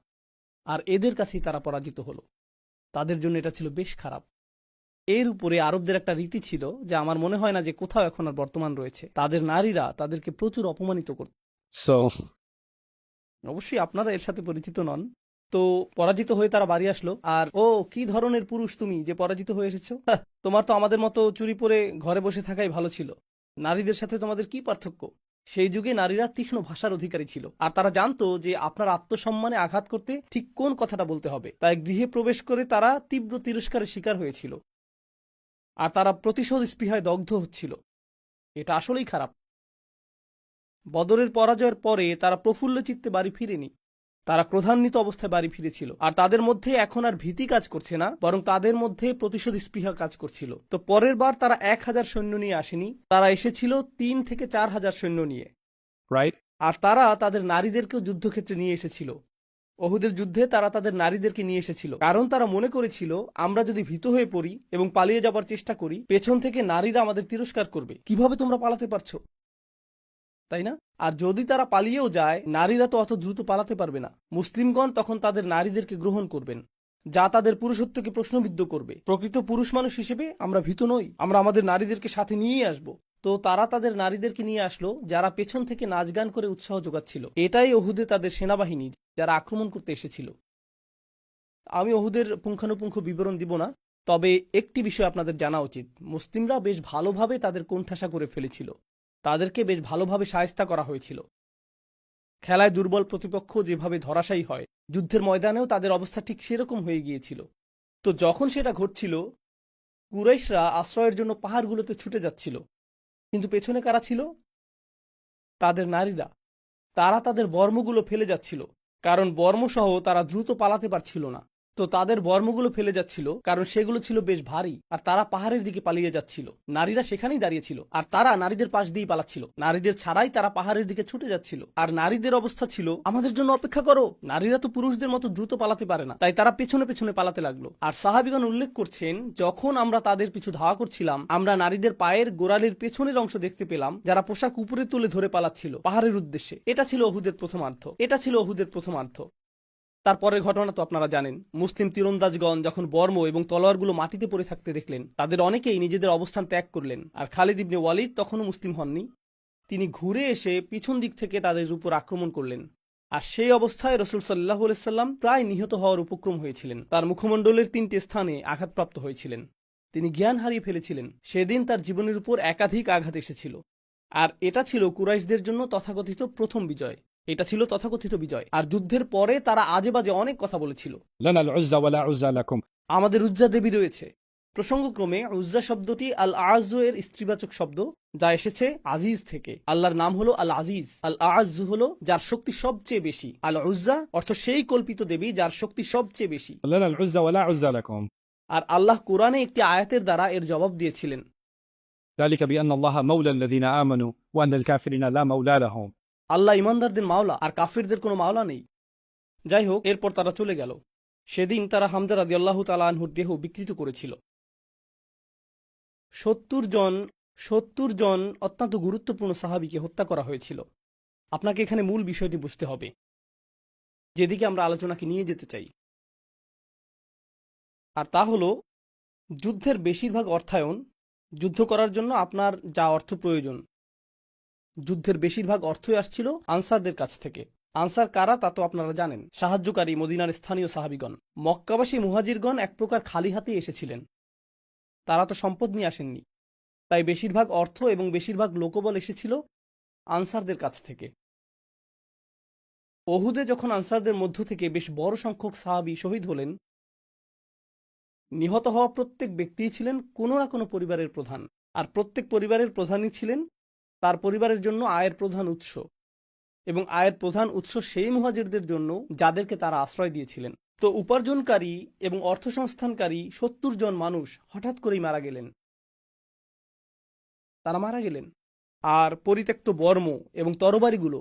আর এদের কাছেই তারা পরাজিত হলো। তাদের জন্য এটা ছিল বেশ খারাপ। এর উপরে আরবদের একটা রীতি ছিল, যা আমার মনে হয় না যে কোথাও এখন আর বর্তমান রয়েছে। তাদের নারীরা তাদেরকে প্রচুর অপমানিত করত। So, অবশ্যই আপনারা এর সাথে পরিচিত নন। তো পরাজিত হয়ে তারা বাড়ি আসলো, আর ও কি ধরনের পুরুষ তুমি যে পরাজিত হয়ে এসেছো, তোমার তো আমাদের মতো চুরি পরে ঘরে বসে থাকাই ভালো ছিল। নারীদের সাথে তোমাদের কি পার্থক্য? সেই যুগে নারীরা তীক্ষ্ণ ভাষার অধিকারী ছিল, আর তারা জানতো যে আপনার আত্মসম্মানে আঘাত করতে ঠিক কোন কথাটা বলতে হবে। তাই গৃহে প্রবেশ করে তারা তীব্র তিরস্কারের শিকার হয়েছিল, আর তারা প্রতিশোধ স্পৃহায় দগ্ধ হচ্ছিল। এটা আসলেই খারাপ। বদরের পরাজয়ের পরে তারা প্রফুল্ল চিত্তে বাড়ি ফিরেনি, তারা ক্রোধান্বিত অবস্থায় বাড়ি ফিরেছিল। আর তাদের মধ্যে এখন আর ভীতি কাজ করছে না, বরং তাদের মধ্যে প্রতিশোধ স্পৃহা কাজ করছিল। তো পরের বার তারা 1000 সৈন্য নিয়ে আসেনি, তারা এসেছিল 3 থেকে 4000 সৈন্য নিয়ে। right? আর তারা তাদের নারীদেরকেও যুদ্ধক্ষেত্রে নিয়ে এসেছিল। ওহুদের যুদ্ধে তারা তাদের নারীদেরকে নিয়ে এসেছিল, কারণ তারা মনে করেছিল আমরা যদি ভীত হয়ে পড়ি এবং পালিয়ে যাবার চেষ্টা করি, পেছন থেকে নারীরা আমাদের তিরস্কার করবে, কিভাবে তোমরা পালাতে পারছো, তাই না? আর যদি তারা পালিয়েও যায়, নারীরা তো অত দ্রুত পালাতে পারবে না। মুসলিমগণ তখন তাদের নারীদেরকে গ্রহণ করবেন, যা তাদের পুরুষত্বকে প্রশ্নবিদ্ধ করবে। প্রকৃত পুরুষ মানুষ হিসেবে আমরা ভীত নই, আমরা আমাদের নারীদেরকে সাথে নিয়েই আসব। তো তারা তাদের নারীদেরকে নিয়ে আসলো, যারা পেছন থেকে নাচ গান করে উৎসাহ যোগাচ্ছিল। এটাই ওহুদে তাদের সেনাবাহিনী, যারা আক্রমণ করতে এসেছিল। আমি ওহুদের পুঙ্খানুপুঙ্খ বিবরণ দিব না, তবে একটি বিষয় আপনাদের জানা উচিত, মুসলিমরা বেশ ভালোভাবে তাদের কোণঠাসা করে ফেলেছিল, তাদেরকে বেশ ভালোভাবে শায়েস্তা করা হয়েছিল। খেলায় দুর্বল প্রতিপক্ষ যেভাবে ধরাশায়ী হয়, যুদ্ধের ময়দানেও তাদের অবস্থা ঠিক সেরকম হয়ে গিয়েছিল। তো যখন সেটা ঘটছিল, কুরাইশরা আশ্রয়ের জন্য পাহাড়গুলোতে ছুটে যাচ্ছিল, কিন্তু পেছনে কারা ছিল? তাদের নারীরা। তারা তাদের বর্মগুলো ফেলে যাচ্ছিল, কারণ বর্মসহ তারা দ্রুত পালাতে পারছিল না। তো তাদের বর্মগুলো ফেলে যাচ্ছিল, কারণ সেগুলো ছিল বেশ ভারী, আর তারা পাহাড়ের দিকে পালিয়ে যাচ্ছিল। নারীরা সেখানেই দাঁড়িয়েছিল, আর তারা নারীদের পাশ দিয়েই পালাচ্ছিল। নারীদের ছাড়াই তারা পাহাড়ের দিকে ছুটে যাচ্ছিল, আর নারীদের অবস্থা ছিল, আমাদের জন্য অপেক্ষা করো। নারীরা তো পুরুষদের মতো দ্রুত পালাতে পারে না, তাই তারা পেছনে পেছনে পালাতে লাগলো। আর সাহাবীগণ উল্লেখ করছেন, যখন আমরা তাদের পিছু ধাওয়া করছিলাম, আমরা নারীদের পায়ের গোড়ালির পেছনের অংশ দেখতে পেলাম, যারা পোশাক উপরে তুলে ধরে পালাচ্ছিল পাহাড়ের উদ্দেশ্যে। এটা ছিল ওহুদের প্রথমার্ধ। তারপরের ঘটনা তো আপনারা জানেন। মুসলিম তীরন্দাজগণ যখন বর্ম এবং তলোয়ারগুলো মাটিতে পড়ে থাকতে দেখলেন, তাদের অনেকেই নিজেদের অবস্থান ত্যাগ করলেন। আর খালিদ ইবনে ওয়ালিদ তখনও মুসলিম হননি। তিনি ঘুরে এসে পিছন দিক থেকে তাদের উপর আক্রমণ করলেন। আর সেই অবস্থায় রাসূল সাল্লাল্লাহু আলাইহি সাল্লাম প্রায় নিহত হওয়ার উপক্রম হয়েছিলেন। তার মুখমণ্ডলের 3টে স্থানে আঘাতপ্রাপ্ত হয়েছিলেন, তিনি জ্ঞান হারিয়ে ফেলেছিলেন। সেদিন তার জীবনের উপর একাধিক আঘাত এসেছিল। আর এটা ছিল কুরাইশদের জন্য তথাকথিত প্রথম বিজয়। আর যুদ্ধের পরে তারা আজে বাজে অনেক কথা বলেছিল। لنا العزى ولا عزى لكم. আমাদের উজ্জা দেবী রয়েছে। প্রসঙ্গক্রমে উজ্জা শব্দটি আল আযু এর স্ত্রীবাচক শব্দ, যা এসেছে আজিজ থেকে। আল্লাহর নাম হলো আল আজিজ। আল আযু হলো যার শক্তি সবচেয়ে বেশি। আল উজ্জা অর্থ সেই কল্পিত দেবী যার শক্তি সবচেয়ে বেশি। لنا العزى ولا عزى لكم. আর আল্লাহ কোরআনে একটি আয়াতের দ্বারা এর জবাব দিয়েছিলেন, ذلك بأن الله مولى الذين آمنوا وأن الكافرين لا مولى لهم. আল্লাহ ইমানদারদের মাওলা, আর কাফিরদের কোনো মাওলা নেই। যাই হোক, এরপর তারা চলে গেল। সেদিন তারা হামজা রাদিয়াল্লাহু তাআলা আনহুর দেহ বিকৃত করেছিল। 70 জন অত্যন্ত গুরুত্বপূর্ণ সাহাবীকে হত্যা করা হয়েছিল। আপনাকে এখানে মূল বিষয়টি বুঝতে হবে, যেদিকে আমরা আলোচনাকে নিয়ে যেতে চাই। আর তা হলো, যুদ্ধের বেশিরভাগ অর্থায়ন, যুদ্ধ করার জন্য আপনার যা অর্থ প্রয়োজন, যুদ্ধের বেশিরভাগ অর্থই আসছিল আনসারদের কাছ থেকে। আনসার কারা তা তো আপনারা জানেন, সাহায্যকারী মদিনার স্থানীয় সাহাবীগণ। মক্কাবাসী মুহাজিরগণ এক প্রকার খালি হাতেই এসেছিলেন, তারা তো সম্পদ নিয়ে আসেননি। তাই বেশিরভাগ অর্থ এবং বেশিরভাগ লোকবল এসেছিল আনসারদের কাছ থেকে। ওহুদে যখন আনসারদের মধ্য থেকে বেশ বড় সংখ্যক সাহাবী শহীদ হলেন, নিহত হওয়া প্রত্যেক ব্যক্তিই ছিলেন কোনো না কোনো পরিবারের প্রধান, আর প্রত্যেক পরিবারের প্রধানই ছিলেন তার পরিবারের জন্য আয়ের প্রধান উৎস, এবং আয়ের প্রধান উৎস সেই মুহাজিরদের জন্য যাদেরকে তারা আশ্রয় দিয়েছিলেন। তো উপার্জনকারী এবং অর্থসংস্থানকারী 70 জন মানুষ হঠাৎ করেই মারা গেলেন। আর পরিত্যক্ত বর্ম এবং তরবারিগুলো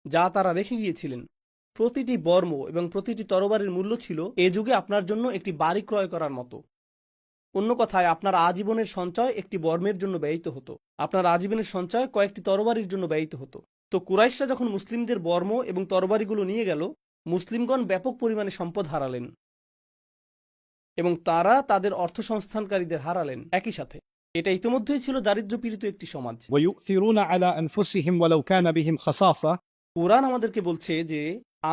যা তারা রেখে গিয়েছিলেন, প্রতিটি বর্ম এবং প্রতিটি তরবারির মূল্য ছিল এ যুগে আপনার জন্য একটি বাড়ি ক্রয় করার মতো। অন্য কথায়, আপনার আজীবনের সঞ্চয় একটি বর্মের জন্য ব্যয়িত হতো, আপনার আজীবনের সঞ্চয় কয়েকটি তরবারির জন্য ব্যয়িত হতো। তো কুরাইশরা যখন মুসলিমদের বর্ম এবং তরবারিগুলো নিয়ে গেল, মুসলিমগণ ব্যাপক পরিমাণে সম্পদ হারালেন এবং তারা তাদের অর্থ সংস্থানকারীদের হারালেন একই সাথে। এটা ইতিমধ্যেই ছিল দারিদ্র্যপীড়িত একটি সমাজ। ويؤثرون على أنفسهم ولو كان بهم خصاصة. কোরআন আমাদেরকে বলছে যে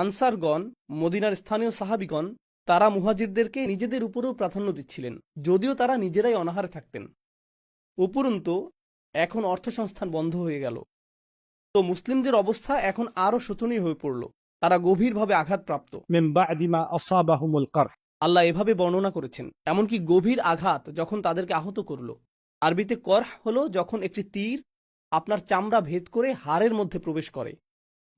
আনসারগণ, মদিনার স্থানীয় সাহাবিগণ, তারা মুহাজিরদেরকে নিজেদের উপরেও প্রাধান্য দিচ্ছিলেন, যদিও তারা নিজেরাই অনাহারে থাকতেন। উপরন্তু এখন অর্থসংস্থান বন্ধ হয়ে গেল। তো মুসলিমদের অবস্থা এখন আরও শোচনীয় হয়ে পড়ল। তারা গভীরভাবে আঘাতপ্রাপ্ত। من بعد ما أصابهم القرح. আল্লাহ এভাবে বর্ণনা করেছেন, এমনকি গভীর আঘাত যখন তাদেরকে আহত করল। আরবিতে করহ হলো যখন একটি তীর আপনার চামড়া ভেদ করে হাড়ের মধ্যে প্রবেশ করে,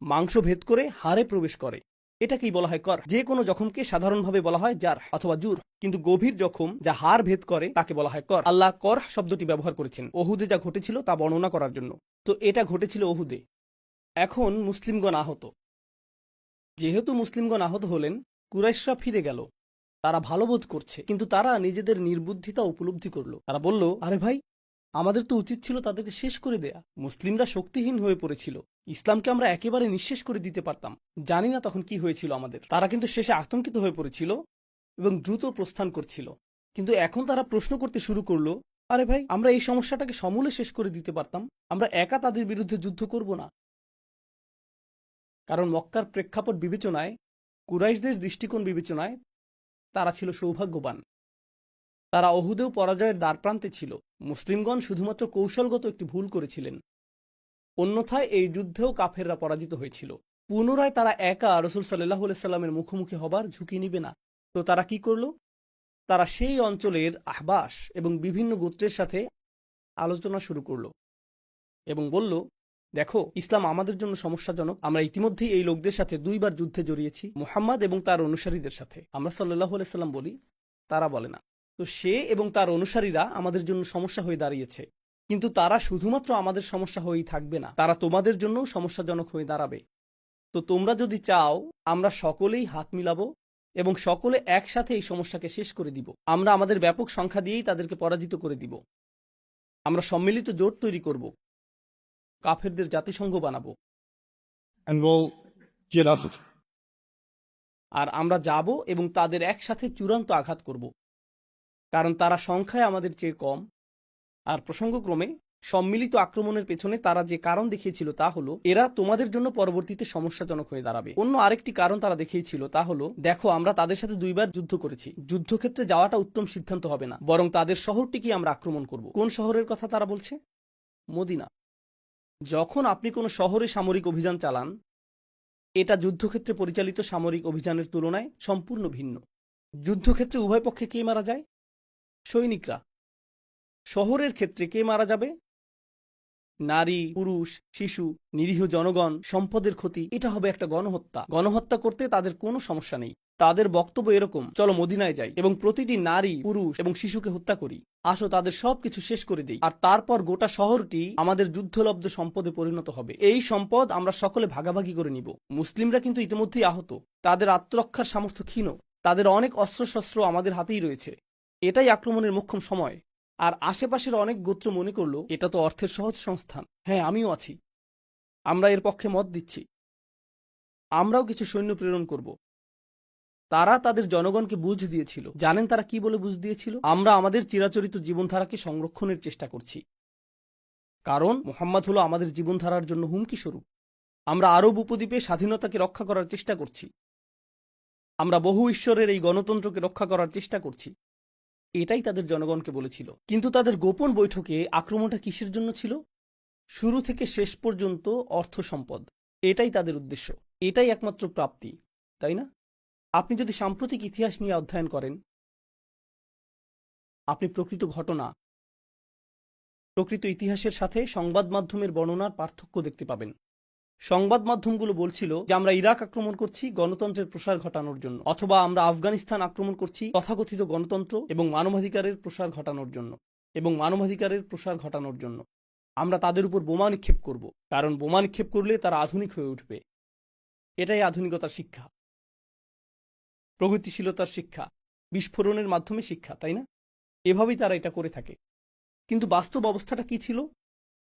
মাংস ভেদ করে হাড়ে প্রবেশ করে, এটাকেই বলা হয় কর। যে কোনো জখমকে সাধারণভাবে বলা হয় জার অথবা জুর, কিন্তু গভীর জখম যা হাড় ভেদ করে তাকে বলা হয় কর। আল্লাহ কর শব্দটি ব্যবহার করেছেন ওহুদে যা ঘটেছিল তা বর্ণনা করার জন্য। তো এটা ঘটেছিল ওহুদে। এখন মুসলিমগণ আহত। যেহেতু মুসলিমগণ আহত হলেন, কুরাইশরা ফিরে গেল। তারা ভালো বোধ করছে, কিন্তু তারা নিজেদের নির্বুদ্ধিতা উপলব্ধি করলো। তারা বলল, আরে ভাই, আমাদের তো উচিত ছিল তাদেরকে শেষ করে দেয়া। মুসলিমরা শক্তিহীন হয়ে পড়েছিল, ইসলামকে আমরা একেবারে নিঃশেষ করে দিতে পারতাম। জানি না তখন কি হয়েছিল আমাদের। তারা কিন্তু শেষে আতঙ্কিত হয়ে পড়েছিল এবং দ্রুত প্রস্থান করছিল। কিন্তু এখন তারা প্রশ্ন করতে শুরু করলো, আরে ভাই, আমরা এই সমস্যাটাকে সমূলে শেষ করে দিতে পারতাম। আমরা একা তাদের বিরুদ্ধে যুদ্ধ করব না। কারণ মক্কার প্রেক্ষাপট বিবেচনায়, কুরাইশদের দৃষ্টিকোণ বিবেচনায় তারা ছিল সৌভাগ্যবান। তারা অহুদেও পরাজয়ের দ্বারপ্রান্তে ছিল। মুসলিমগণ শুধুমাত্র কৌশলগত একটি ভুল করেছিলেন, অন্যথায় এই যুদ্ধেও কাফেররা পরাজিত হয়েছিল। পুনরায় তারা একা রাসূল সাল্লাল্লাহু আলাইহি সাল্লামের মুখোমুখি হবার ঝুঁকি নিবে না। তো তারা কি করল? তারা সেই অঞ্চলের আহবাস এবং বিভিন্ন গোত্রের সাথে আলোচনা শুরু করল এবং বলল, দেখো, ইসলাম আমাদের জন্য সমস্যাজনক। আমরা ইতিমধ্যেই এই লোকদের সাথে 2 বার যুদ্ধে জড়িয়েছি, মুহাম্মদ এবং তার অনুসারীদের সাথে। আমরা সাল্লাল্লাহু আলাইহি সাল্লাম বলি, তারা বলে না। তো সে এবং তার অনুসারীরা আমাদের জন্য সমস্যা হয়ে দাঁড়িয়েছে। কিন্তু তারা শুধুমাত্র আমাদের সমস্যা হয়েই থাকবে না, তারা তোমাদের জন্যও সমস্যাজনক হয়ে দাঁড়াবে। তো তোমরা যদি চাও, আমরা সকলেই হাত মিলাবো এবং সকলে একসাথে এই সমস্যাকে শেষ করে দিব। আমরা আমাদের ব্যাপক সংখ্যা দিয়েই তাদেরকে পরাজিত করে দিব। আমরা সম্মিলিত জোট তৈরি করব, কাফেরদের জাতিসংঘ বানাবো, And we'll get up. আর আমরা যাব এবং তাদের একসাথে চূড়ান্ত আঘাত করব, কারণ তারা সংখ্যায় আমাদের চেয়ে কম। আর প্রসঙ্গক্রমে সম্মিলিত আক্রমণের পেছনে তারা যে কারণ দেখিয়েছিল তা হলো, এরা তোমাদের জন্য পরবর্তীতে সমস্যাজনক হয়ে দাঁড়াবে। অন্য আরেকটি কারণ তারা দেখিয়েছিল, তা হলো, দেখো, আমরা তাদের সাথে 2 বার যুদ্ধ করেছি। যুদ্ধক্ষেত্রে যাওয়াটা উত্তম সিদ্ধান্ত হবে না, বরং তাদের শহরটিকে আমরা আক্রমণ করব। কোন শহরের কথা তারা বলছে? মদিনা। যখন আপনি কোনো শহরে সামরিক অভিযান চালান, এটা যুদ্ধক্ষেত্রে পরিচালিত সামরিক অভিযানের তুলনায় সম্পূর্ণ ভিন্ন। যুদ্ধক্ষেত্রে উভয় পক্ষে কে মারা যায়? সৈনিকরা। শহরের ক্ষেত্রে কে মারা যাবে? নারী, পুরুষ, শিশু, নিরীহ জনগণ, সম্পদের ক্ষতি। এটা হবে একটা গণহত্যা। গণহত্যা করতে তাদের কোনো সমস্যা নেই। তাদের বক্তব্য এরকম, চলো মদিনায় যাই এবং প্রতিটি নারী, পুরুষ এবং শিশুকে হত্যা করি। আসো তাদের সবকিছু শেষ করে দেই, আর তারপর গোটা শহরটি আমাদের যুদ্ধলব্ধ সম্পদে পরিণত হবে। এই সম্পদ আমরা সকলে ভাগাভাগি করে নিব। মুসলিমরা কিন্তু ইতিমধ্যেই আহত, তাদের আত্মরক্ষার সামর্থ্য ক্ষীণ, তাদের অনেক অস্ত্রশস্ত্র আমাদের হাতেই রয়েছে। এটাই আক্রমণের মোক্ষম সময়। আর আশেপাশের অনেক গোত্র মনে করল, এটা তো অর্থের সহজ সংস্থান। হ্যাঁ, আমিও আছি, আমরা এর পক্ষে মত দিচ্ছি, আমরাও কিছু সৈন্য প্রেরণ করব। তারা তাদের জনগণকে বুঝ দিয়েছিল। জানেন তারা কি বলে বুঝ দিয়েছিল? আমরা আমাদের চিরাচরিত জীবনধারাকে সংরক্ষণের চেষ্টা করছি, কারণ মুহাম্মদ হলো আমাদের জীবনধারার জন্য হুমকি স্বরূপ। আমরা আরব উপদ্বীপে স্বাধীনতাকে রক্ষা করার চেষ্টা করছি, আমরা বহু ঈশ্বরের এই গণতন্ত্রকে রক্ষা করার চেষ্টা করছি। এটাই তাদের জনগণকে বলেছিল। কিন্তু তাদের গোপন বৈঠকে আক্রমণটা কিসের জন্য ছিল? শুরু থেকে শেষ পর্যন্ত অর্থ সম্পদ। এটাই তাদের উদ্দেশ্য, এটাই একমাত্র প্রাপ্তি, তাই না? আপনি যদি সাম্প্রতিক ইতিহাস নিয়ে অধ্যয়ন করেন, আপনি প্রকৃত ঘটনা, প্রকৃত ইতিহাসের সাথে সংবাদ মাধ্যমের বর্ণনার পার্থক্য দেখতে পাবেন। সংবাদ মাধ্যমগুলো বলছিল যে আমরা ইরাক আক্রমণ করছি গণতন্ত্রের প্রসার ঘটানোর জন্য, অথবা আমরা আফগানিস্তান আক্রমণ করছি তথাকথিত গণতন্ত্র এবং মানবাধিকারের প্রসার ঘটানোর জন্য। আমরা তাদের উপর বোমা নিক্ষেপ করব, কারণ বোমা নিক্ষেপ করলে তারা আধুনিক হয়ে উঠবে। এটাই আধুনিকতার শিক্ষা, প্রগতিশীলতার শিক্ষা, বিস্ফোরণের মাধ্যমে শিক্ষা, তাই না? এভাবেই তারা এটা করে থাকে। কিন্তু বাস্তব অবস্থাটা কি ছিল?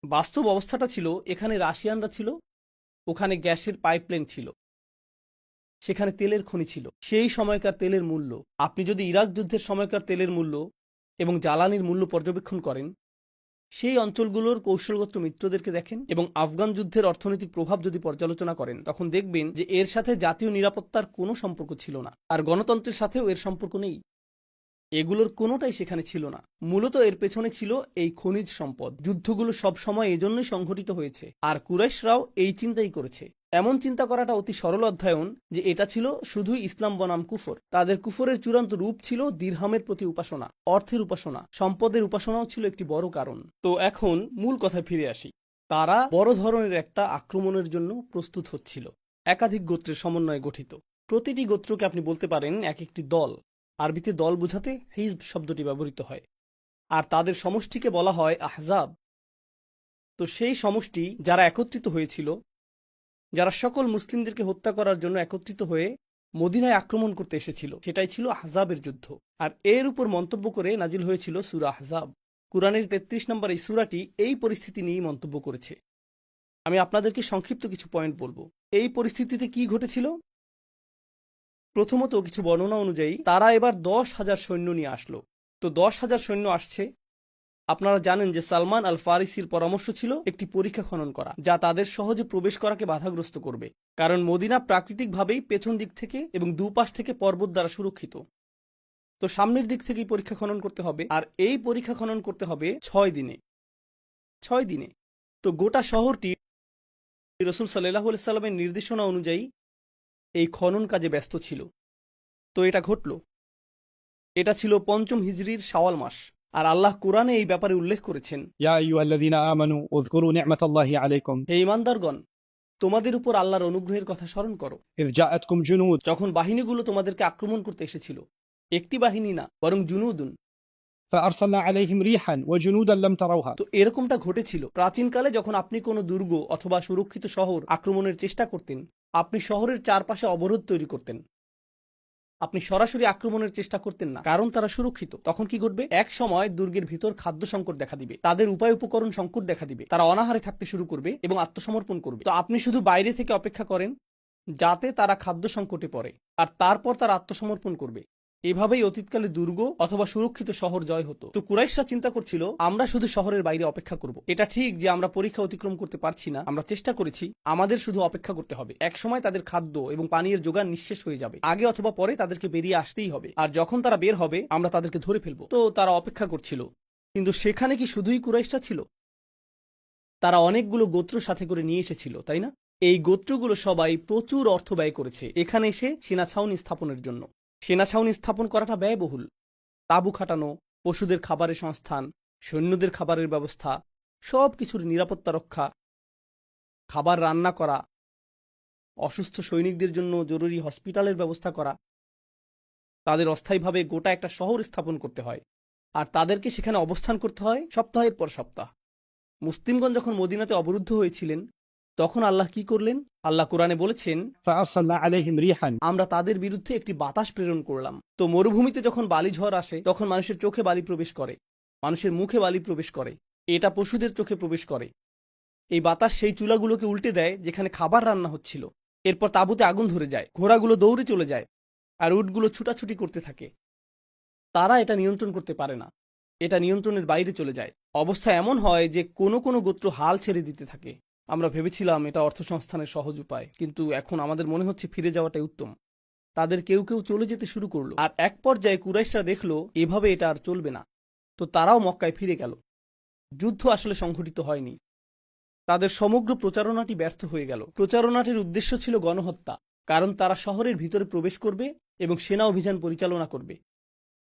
বাস্তব অবস্থাটা ছিল, এখানে রাশিয়ানরা ছিল ওখানে গ্যাসের পাইপলাইন ছিল, সেখানে তেলের খনি ছিল। সেই সময়কার তেলের মূল্য, আপনি যদি ইরাক যুদ্ধের সময়কার তেলের মূল্য এবং জ্বালানির মূল্য পর্যবেক্ষণ করেন, সেই অঞ্চলগুলোর কৌশলগত মিত্রদেরকে দেখেন এবং আফগান যুদ্ধের অর্থনৈতিক প্রভাব যদি পর্যালোচনা করেন, তখন দেখবেন যে এর সাথে জাতীয় নিরাপত্তার কোনো সম্পর্ক ছিল না, আর গণতন্ত্রের সাথেও এর সম্পর্ক নেই। এগুলোর কোনোটাই সেখানে ছিল না। মূলত এর পেছনে ছিল এই খনিজ সম্পদ। যুদ্ধগুলো সব সময় এজন্যই সংঘটিত হয়েছে, আর কুরাইশরাও এই চিন্তাই করেছে। এমন চিন্তা করাটা অতি সরল অধ্যয়ন যে এটা ছিল শুধুই ইসলাম বনাম কুফর। তাদের কুফরের চূড়ান্ত রূপ ছিল দিরহামের প্রতি উপাসনা, অর্থের উপাসনা, সম্পদের উপাসনাও ছিল একটি বড় কারণ। তো এখন মূল কথায় ফিরে আসি। তারা বড় ধরনের একটা আক্রমণের জন্য প্রস্তুত হচ্ছিল। একাধিক গোত্রের সমন্বয়ে গঠিত। প্রতিটি গোত্রকে আপনি বলতে পারেন এক একটি দল। আরবিতে দল বোঝাতে হিজব শব্দটি ব্যবহৃত হয়, আর তাদের সমষ্টিকে বলা হয় আহজাব। তো সেই সমষ্টি যারা একত্রিত হয়েছিল, যারা সকল মুসলিমদেরকে হত্যা করার জন্য একত্রিত হয়ে মদিনায় আক্রমণ করতে এসেছিল, সেটাই ছিল আহজাবের যুদ্ধ। আর এর উপর মন্তব্য করে নাজিল হয়েছিল সূরা আহজাব। কুরআনের ৩৩ নম্বর এই সূরাটি এই পরিস্থিতি নিয়েই মন্তব্য করেছে। আমি আপনাদেরকে সংক্ষিপ্ত কিছু পয়েন্ট বলবো। এই পরিস্থিতিতে কি ঘটেছিল? প্রথমত, কিছু বর্ণনা অনুযায়ী তারা এবার ১০,০০০ সৈন্য নিয়ে আসলো। তো ১০,০০০ সৈন্য আসছে। আপনারা জানেন যে সালমান আল ফারিসির পরামর্শ ছিল একটি পরীক্ষা খনন করা, যা তাদের সহজে প্রবেশ করাকে বাধাগ্রস্ত করবে, কারণ মদিনা প্রাকৃতিকভাবেই পেছন দিক থেকে এবং দুপাশ থেকে পর্বত দ্বারা সুরক্ষিত। তো সামনের দিক থেকেই পরীক্ষা খনন করতে হবে, আর এই পরীক্ষা খনন করতে হবে ৬ দিনে। ৬ দিনে। তো গোটা শহরটি রাসূল সাল্লাল্লাহু আলাইহি সাল্লামের নির্দেশনা অনুযায়ী এই খনন কাজে ব্যস্ত ছিল। তো এটা ঘটল। এটা ছিল ৫ম হিজরির শাওয়াল মাস, আর আল্লাহ কোরআনে এই ব্যাপারে উল্লেখ করেছেন, يا أيها الذين آمنوا اذكروا نعمة الله عليكم হে ঈমানদারগণ, তোমাদের উপর আল্লাহর অনুগ্রহের কথা স্মরণ করো, إذ جاءتكم جنود যখন বাহিনীগুলো তোমাদেরকে আক্রমণ করতে এসেছিল। একটি বাহিনী না, বরং জুনুদুন। فأرسلنا عليهم ريحا وجنودا لم تروها। তো এরকমটা ঘটেছিল প্রাচীনকালে, যখন আপনি কোনো দুর্গ অথবা সুরক্ষিত শহর আক্রমণের চেষ্টা করতেন, আপনি শহরের চারপাশে অবরোধ তৈরি করতেন। আপনি সরাসরি আক্রমণের চেষ্টা করতেন না, কারণ তারা সুরক্ষিত। তখন কি ঘটবে? এক সময় দুর্গের ভিতর খাদ্য সংকট দেখা দিবে, তাদের উপায় উপকরণ সংকট দেখা দিবে, তারা অনাহারে থাকতে শুরু করবে এবং আত্মসমর্পণ করবে। তো আপনি শুধু বাইরে থেকে অপেক্ষা করেন যাতে তারা খাদ্য সংকটে পড়ে, আর তারপর তারা আত্মসমর্পণ করবে। এভাবেই অতীতকালে দুর্গ অথবা সুরক্ষিত শহর জয় হতো। তো কুরাইশরা চিন্তা করছিল, আমরা শুধু শহরের বাইরে অপেক্ষা করব। এটা ঠিক যে আমরা পরীক্ষা অতিক্রম করতে পারছি না, আমরা চেষ্টা করেছি, আমাদের শুধু অপেক্ষা করতে হবে। এক সময় তাদের খাদ্য এবং পানীয়ের যোগান নিঃশেষ হয়ে যাবে, আগে অথবা পরে তাদেরকে বেরিয়ে আসতেই হবে, আর যখন তারা বের হবে আমরা তাদেরকে ধরে ফেলবো। তো তারা অপেক্ষা করছিল। কিন্তু সেখানে কি শুধুই কুরাইশরা ছিল? তারা অনেকগুলো গোত্র সাথে করে নিয়ে এসেছিল, তাই না? এই গোত্রগুলো সবাই প্রচুর অর্থ ব্যয় করেছে এখানে এসে সেনা ছাউনি স্থাপনের জন্য। সেনা ছাউনি স্থাপন করাটা ব্যয়বহুল। তাঁবু খাটানো, পশুদের খাবারের সংস্থান, সৈন্যদের খাবারের ব্যবস্থা, সব কিছুর নিরাপত্তা রক্ষা, খাবার রান্না করা, অসুস্থ সৈনিকদের জন্য জরুরি হসপিটালের ব্যবস্থা করা। তাদের অস্থায়ীভাবে গোটা একটা শহর স্থাপন করতে হয়, আর তাদেরকে সেখানে অবস্থান করতে হয় সপ্তাহের পর সপ্তাহ। মুসলিমগণ যখন মদিনাতে অবরুদ্ধ হয়েছিলেন, তখন আল্লাহ কি করলেন? আল্লাহ কোরআনে বলেছেন, فأرسلنا عليهم ريحا। আমরা তাদের বিরুদ্ধে একটি বাতাস প্রেরণ করলাম। তো মরুভূমিতে যখন বালি ঝড় আসে, তখন মানুষের চোখে বালি প্রবেশ করে, মানুষের মুখে বালি প্রবেশ করে, এটা পশুদের চোখে প্রবেশ করে। এই বাতাস সেই চুলাগুলোকে উল্টে দেয় যেখানে খাবার রান্না হচ্ছিল। এরপর তাঁবুতে আগুন ধরে যায়, ঘোড়াগুলো দৌড়ে চলে যায়, আর উটগুলো ছুটাছুটি করতে থাকে। তারা এটা নিয়ন্ত্রণ করতে পারে না, এটা নিয়ন্ত্রণের বাইরে চলে যায়। অবস্থা এমন হয় যে কোনো কোনো গোত্র হাল ছেড়ে দিতে থাকে। আমরা ভেবেছিলাম এটা অর্থসংস্থানের সহজ উপায়, কিন্তু এখন আমাদের মনে হচ্ছে ফিরে যাওয়াটাই উত্তম। তাদের কেউ কেউ চলে যেতে শুরু করলো, আর এক পর্যায়ে কুরাইশরা দেখলো এভাবে এটা আর চলবে না। তো তারাও মক্কায় ফিরে গেল। যুদ্ধ আসলে সংঘটিত হয়নি, তাদের সমগ্র প্রচারণাটি ব্যর্থ হয়ে গেল। প্রচারণাটির উদ্দেশ্য ছিল গণহত্যা, কারণ তারা শহরের ভিতরে প্রবেশ করবে এবং সেনা অভিযান পরিচালনা করবে।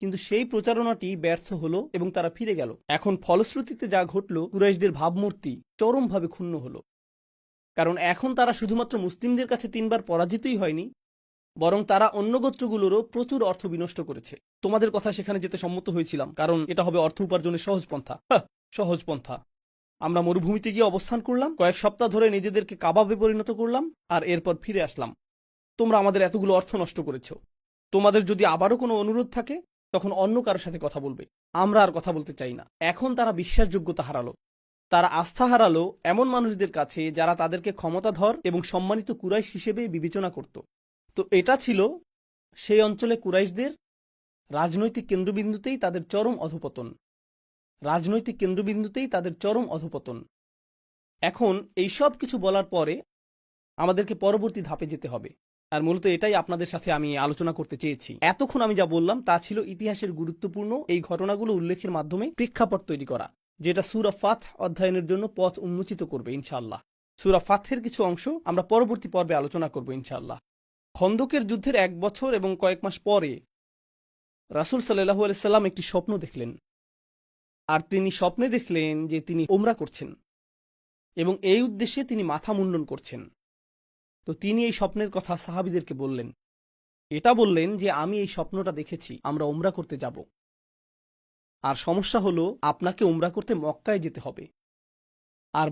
কিন্তু সেই প্রচারণাটি ব্যর্থ হলো এবং তারা ফিরে গেল। এখন ফলশ্রুতিতে যা ঘটল, কুরাইশদের ভাবমূর্তি চরমভাবে ক্ষুণ্ণ হলো, কারণ এখন তারা শুধুমাত্র মুসলিমদের কাছে ৩ বার পরাজিতই হয়নি, বরং তারা অন্য গোত্রগুলোরও প্রচুর অর্থ বিনষ্ট করেছে। তোমাদের কথা সেখানে যেতে সম্মত হয়েছিলাম, কারণ এটা হবে অর্থ উপার্জনের সহজ পন্থা। সহজ পন্থা। আমরা মরুভূমিতে গিয়ে অবস্থান করলাম, কয়েক সপ্তাহ ধরে নিজেদেরকে কাবাবে পরিণত করলাম, আর এরপর ফিরে আসলাম। তোমরা আমাদের এতগুলো অর্থ নষ্ট করেছ। তোমাদের যদি আবারও কোনো অনুরোধ থাকে, তখন অন্য কারোর সাথে কথা বলবে, আমরা আর কথা বলতে চাই না। এখন তারা বিশ্বাসযোগ্যতা হারালো। তারা আস্থা হারালো এমন মানুষদের কাছে যারা তাদেরকে ক্ষমতাধর এবং সম্মানিত কুরাইশ হিসেবে বিবেচনা করত। তো এটা ছিল সেই অঞ্চলে কুরাইশদের রাজনৈতিক কেন্দ্রবিন্দুতেই তাদের চরম অধঃপতন। রাজনৈতিক কেন্দ্রবিন্দুতেই তাদের চরম অধঃপতন। এখন এই সব কিছু বলার পরে আমাদেরকে পরবর্তী ধাপে যেতে হবে, আর মূলত এটাই আপনাদের সাথে আমি আলোচনা করতে চেয়েছি। এতক্ষণ আমি যা বললাম তা ছিল ইতিহাসের গুরুত্বপূর্ণ এই ঘটনাগুলো উল্লেখের মাধ্যমে প্রেক্ষাপট তৈরি করা, যেটা সূরা ফাথ অধ্যয়নের জন্য পথ উন্মোচিত করবে ইনশাআল্লাহ। সূরা ফাথের কিছু অংশ আমরা পরবর্তী পর্বে আলোচনা করব ইনশাআল্লাহ। খন্দকের যুদ্ধের 1 বছর এবং কয়েক মাস পরে রাসূল সাল্লাল্লাহু আলাইহি সাল্লাম একটি স্বপ্ন দেখলেন, আর তিনি স্বপ্নে দেখলেন যে তিনি উমরা করছেন এবং এই উদ্দেশ্যে তিনি মাথা মুন্ডন করছেন। তো তিনি এই স্বপ্নের কথা সাহাবীদেরকে বললেন। এটা বললেন যে আমি এই স্বপ্নটা দেখেছি, আমরা উমরা করতে যাব, আর সমস্যা হলো আপনাকে উমরা করতে মক্কায় যেতে হবে, আর